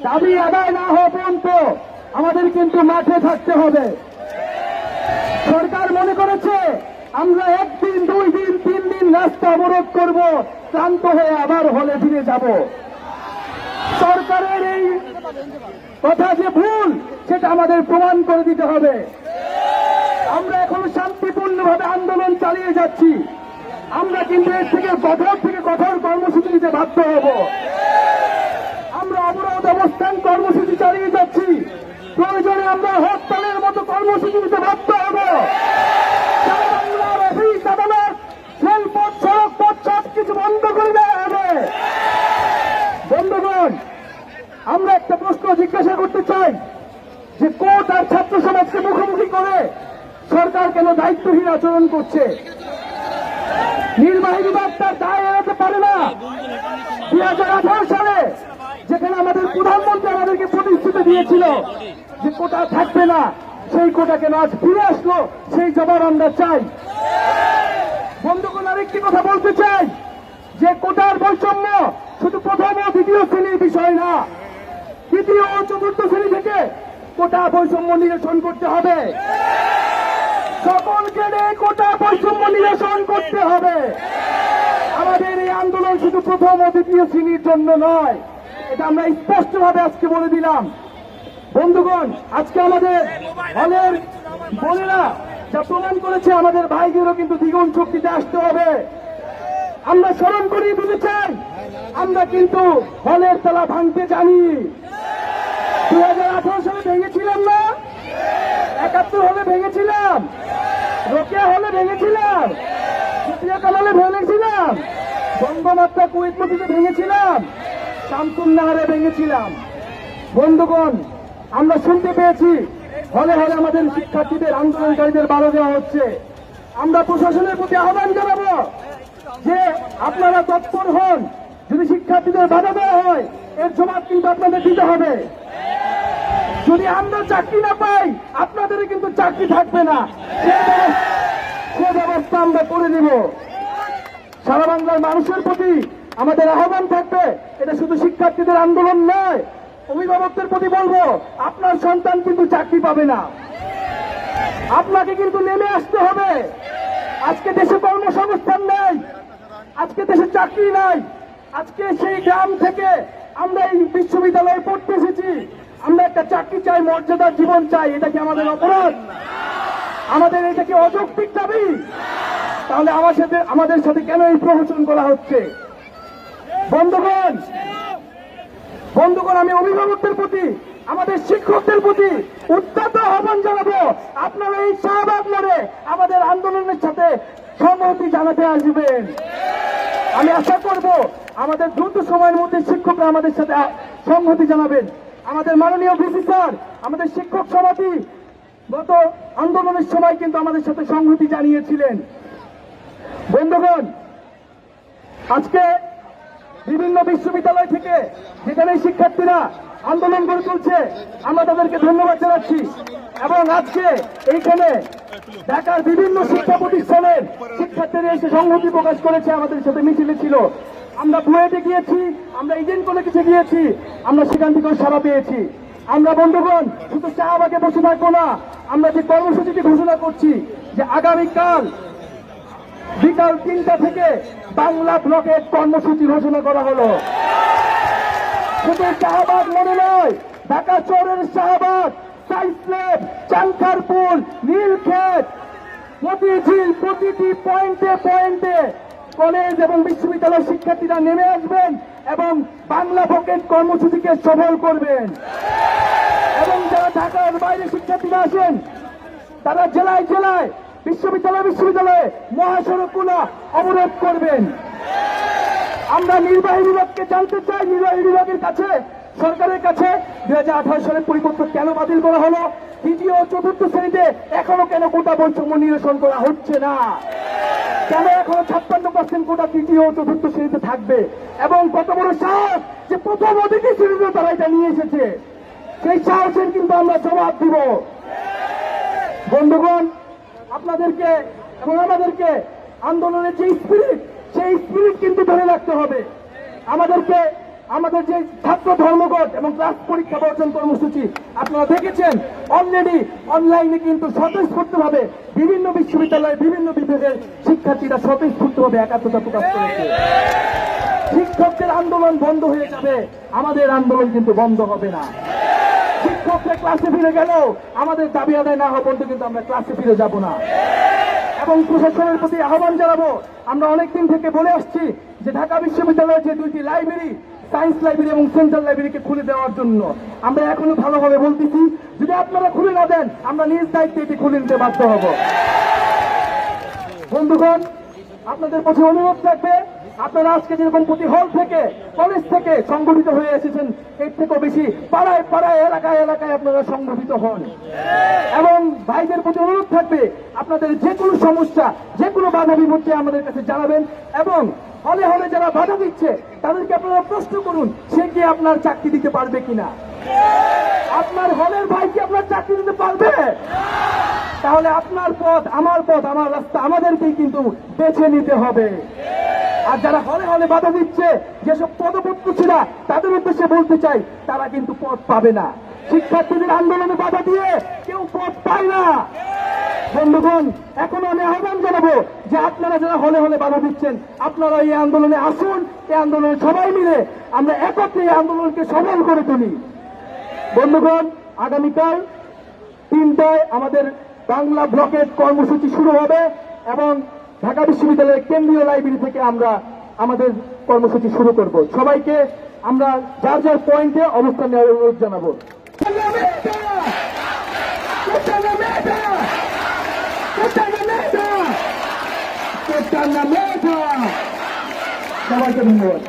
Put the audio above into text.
দাবি আদায় না হওয়া পর্যন্ত আমাদের কিন্তু মাঠে থাকতে হবে। সরকার মনে করেছে আমরা একদিন, 2 দিন, 3 দিন রাস্তা অবরোধ করব, ক্লান্ত হয়ে আবার হলে ফিরে যাব। সরকারের এই কথা যে ভুল, সেটা আমাদের প্রমাণ করে দিতে হবে। আমরা এখন শান্তিপূর্ণভাবে আন্দোলন চালিয়ে যাচ্ছি। আমরা কিন্তু এর থেকে কঠোর কর্মসূচি নিতে বাধ্য হব। আমরা অবরোধ অবস্থান কর্মসূচি চালিয়ে যাচ্ছি। প্রয়োজনে আমরা হরতালের মতো কর্মসূচি নিতে বাধ্য হব। সারা বাংলার অফিস, আদালত, রেলপথ, সড়কপথ সবকিছু বন্ধ করে দেওয়া হবে। বন্ধুগণ, আমরা একটা প্রশ্ন জিজ্ঞাসা করতে চাই যে কোর্ট আর ছাত্র সমাজকে মুখোমুখি করে সরকার কেন দায়িত্বহীন আচরণ করছে? নির্বাহী বিভাগ তার দায় এড়াতে পারে না। 2018 সালে যেখানে আমাদের প্রধানমন্ত্রী আমাদেরকে প্রতিশ্রুতি দিয়েছিল যে কোটা থাকবে না, সেই কোটা কেন আজ ফিরে আসলো, সেই জবাব আমরা চাই। বন্ধুগণ, আরেকটি কথা বলতে চাই যে কোটার বৈষম্য শুধু প্রথম ও দ্বিতীয় শ্রেণীর বিষয় না, তৃতীয় ও চতুর্থ শ্রেণী থেকে কোটা বৈষম্য নিরসন করতে হবে। সকলকে কোটা বৈষম্য নিরসন করতে হবে। আমাদের এই আন্দোলন শুধু প্রথম ও দ্বিতীয় শ্রেণীর জন্য নয়, এটা আমরা স্পষ্টভাবে আজকে বলে দিলাম। বন্ধুগণ, আজকে আমাদের হলের বোনেরা যা প্রমাণ করেছে, আমাদের ভাইদেরও কিন্তু দ্বিগুণ শক্তিতে আসতে হবে। আমরা স্মরণ করিয়ে দিতে চাই, আমরা কিন্তু হলের তালা ভাঙতে জানি। 2018 সালে ভেঙেছিলাম না? 71 হলে ভেঙেছিলাম, রোকেয়া হলে ভেঙেছিলাম, হলে ভেঙেছিলাম, বঙ্গমাত্রা কুয়েত নদীতে ভেঙেছিলাম, শামসুন্নাহারে ভেঙেছিলাম। বন্ধুগণ, আমরা শুনতে পেয়েছি হলে হলে আমাদের শিক্ষার্থীদের, আন্দোলনকারীদের বাধা দেওয়া হচ্ছে। আমরা প্রশাসনের প্রতি আহ্বান জানাবো যে আপনারা তৎপর হন। যদি শিক্ষার্থীদের বাধা দেওয়া হয়, এর জবাব কিন্তু আপনাদের দিতে হবে। যদি আমরা চাকরি না পাই, আপনাদের কিন্তু চাকরি থাকবে না, সে ব্যবস্থা আমরা করে দিব। সারা বাংলার মানুষের প্রতি আমাদের আহ্বান থাকবে, এটা শুধু শিক্ষার্থীদের আন্দোলন নয়, অভিভাবকদের প্রতি বলবো, আপনার সন্তান কিন্তু চাকরি পাবে না, আপনাকে কিন্তু নেমে আসতে হবে। আজকে দেশে কর্মসংস্থান নেই, আজকে দেশে চাকরি নাই। আজকে সেই গ্রাম থেকে আমরা এই বিশ্ববিদ্যালয়ে পড়তে এসেছি। আমরা একটা চাকরি চাই, মর্যাদার জীবন চাই। এটা কি আমাদের অপরাধ? আমাদের এটা কি অযৌক্তিক দাবি? তাহলে আমাদের সাথে কেন এই প্রহসন করা হচ্ছে? বন্ধুগণ, আমি অভিভাবকদের প্রতি, আমাদের শিক্ষকদের প্রতি উত্তপ্ত আহ্বান জানাবো, আপনারা এই শাহবাগ মোড়ে আমাদের আন্দোলনের সাথে সংহতি জানাতে আসবেন। আমি আশা করব আমাদের দ্রুত সময়ের মধ্যে শিক্ষকরা আমাদের সাথে সংহতি জানাবেন। আমাদের মাননীয় ভিসি স্যার, আমাদের শিক্ষক সমিতি গত আন্দোলনের সময় কিন্তু আমাদের সাথে সংহতি জানিয়েছিলেন। বন্ধুগণ, আজকে বিভিন্ন বিশ্ববিদ্যালয় থেকে যেখানে শিক্ষার্থীরা আন্দোলন গড়ে তুলছে, আমরা তাদেরকে ধন্যবাদ জানাচ্ছি। এবং আজকে এইখানে ঢাকার বিভিন্ন শিক্ষা প্রতিষ্ঠানের শিক্ষার্থীরা এসে সংহতি প্রকাশ করেছে, আমাদের সাথে মিছিলে ছিল। আমরা বুয়েটে গিয়েছি, আমরা ইডেন কলেজে গিয়েছি, আমরা সেখান থেকেও সাড়া পেয়েছি। আমরা বন্ধুগণ শুধু শাহবাগে বসে থাকবো না, আমরা যে কর্মসূচিটি ঘোষণা করছি যে আগামীকাল বিকাল 3টা থেকে বাংলা ব্লকের কর্মসূচি ঘোষণা করা হলো। শুধু শাহবাগ মনে নয়, ঢাকা শহরের শাহবাগ, সাইসলেব, চাংখারপুল, নীলক্ষেত, মতিঝিল, প্রতিটি পয়েন্টে পয়েন্টে কলেজ এবং বিশ্ববিদ্যালয়ের শিক্ষার্থীরা নেমে আসবেন এবং বাংলা পকেট কর্মসূচিকে সফল করবেন। এবং যারা ঢাকার বাইরে শিক্ষার্থীরা আসেন, তারা জেলায় জেলায়, বিশ্ববিদ্যালয়ে মহাসড়কগুলো অবরোধ করবেন। আমরা নির্বাহী বিভাগকে জানতে চাই, নির্বাহী বিভাগের কাছে, সরকারের কাছে 2018 সালের পরিপত্র কেন বাতিল করা হলো? তৃতীয় ও চতুর্থ শ্রেণীতে এখনো কেন কোটা বৈষম্য নিরসন করা হচ্ছে না? কেন এখনো 56% কোটা তৃতীয় ও চতুর্থ শ্রেণীতে থাকবে? এবং কত বড় সাহস যে প্রথম ও দ্বিতীয় শ্রেণীতে তারা এটা নিয়ে এসেছে, সেই সাহসের কিন্তু আমরা জবাব দিব। বন্ধুগণ, আপনাদেরকে এবং আমাদেরকে আন্দোলনের যে স্পিরিট, সেই স্পিরিট কিন্তু ধরে রাখতে হবে। আমাদেরকে আমাদের যে ছাত্র ধর্মঘট এবং ক্লাস পরীক্ষা বর্জন কর্মসূচি আপনারা দেখেছেন, অলরেডি অনলাইনে কিন্তু স্বতঃস্ফূর্তভাবে বিভিন্ন বিশ্ববিদ্যালয়ের বিভিন্ন বিভাগের শিক্ষার্থীরা স্বতঃস্ফূর্তভাবে একাত্মতা প্রকাশ করেছে। শিক্ষকদের আন্দোলন বন্ধ হয়ে যাবে, আমাদের আন্দোলন কিন্তু বন্ধ হবে না। শিক্ষকরা ক্লাসে ফিরে গেলেও আমাদের দাবি আদায় না হওয়া পর্যন্ত কিন্তু আমরা ক্লাসে ফিরে যাব না। এবং প্রশাসনের প্রতি আহ্বান জানাবো, আমরা অনেকদিন থেকে বলে আসছি যে ঢাকা বিশ্ববিদ্যালয়ের যে দুইটি লাইব্রেরি, সায়েন্স লাইব্রেরি এবং সেন্ট্রাল লাইব্রেরিকে খুলে দেওয়ার জন্য আমরা এখনো ভালোভাবে বলতেছি, যদি আপনারা খুলে না দেন আমরা নিজ দায়িত্বে এটি খুলে নিতে বাধ্য হব। বন্ধুগণ, আপনাদের প্রতি অনুরোধ থাকবে, আপনারা আজকে যেরকম প্রতি হল থেকে, কলেজ থেকে সংগঠিত হয়ে এসেছেন, এর থেকেও বেশি পাড়ায় পাড়ায়, এলাকায় এলাকায় আপনারা সংগঠিত হন। এবং ভাইদের প্রতি অনুরোধ থাকবে, আপনাদের যে কোনো সমস্যা, যে কোনো বাধা বিপত্তি আমাদের কাছে জানাবেন। এবং হলে হলে যারা বাধা দিচ্ছে তাদেরকে আপনারা প্রশ্ন করুন, সে কি আপনার চাকরি দিতে পারবে কিনা। আপনার হলের ভাই কি আপনার চাকরি দিতে পারবে? তাহলে আপনার পথ, আমার রাস্তা আমাদেরকেই কিন্তু বেছে নিতে হবে। আর যারা হলে হলে বাধা দিচ্ছে, যেসব পদপ্রত্যাশীরা, তাদের উদ্দেশ্যে বলতে চাই, তারা কিন্তু পথ পাবে না। শিক্ষার্থীদের আন্দোলনে বাধা দিয়ে কেউ পথ পায় না। বন্ধুগণ, এখন আমি আহ্বান জানাবো যে আপনারা যারা হলে হলে বাধা দিচ্ছেন, আপনারা এই আন্দোলনে আসুন। এই আন্দোলনে সবাই মিলে আমরা একত্রে এই আন্দোলনকে সফল করে তুলি। বন্ধুগণ, আগামীকাল 3টায় আমাদের বাংলা ব্লকের কর্মসূচি শুরু হবে এবং ঢাকা বিশ্ববিদ্যালয়ের কেন্দ্রীয় লাইব্রেরি থেকে আমরা আমাদের কর্মসূচি শুরু করব। সবাইকে আমরা যার যার পয়েন্টে অবস্থান নেওয়ার অনুরোধ জানাবো। সবাইকে ধন্যবাদ।